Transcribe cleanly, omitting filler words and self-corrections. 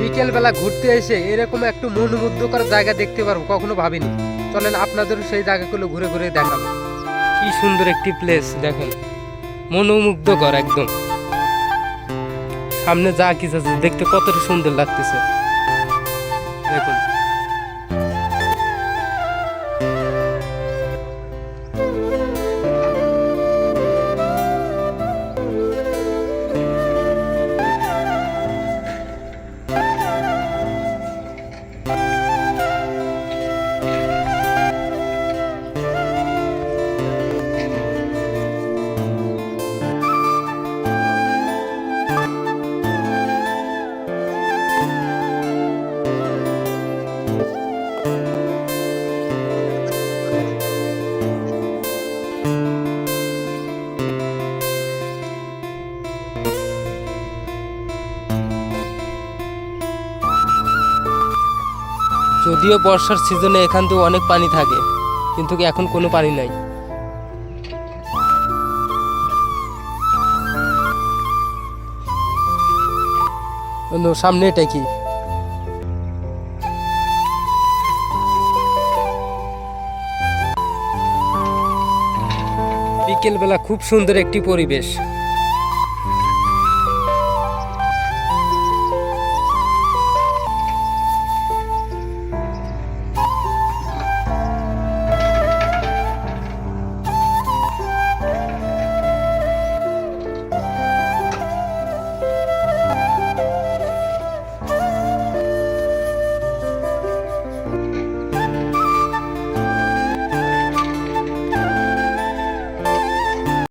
বিকেল বেলা ঘুরতে এসে এরকম একটু মনোমুগ্ধকর জায়গা দেখতে পারবো কখনো ভাবিনি। চলেন আপনাদের সেই জায়গাগুলো ঘুরে ঘুরে দেখাবো। কি সুন্দর একটি প্লেস দেখেন, মনোমুগ্ধকর একদম। সামনে যা কিছু আছে দেখতে কতটা সুন্দর লাগতেছে দেখুন। যদিও বর্ষার সিজনে এখান থেকে অনেক পানি থাকে, কিন্তু এখন কোনো পানি নাই। সামনে এটা কি? বিকেল বেলা খুব সুন্দর একটি পরিবেশ।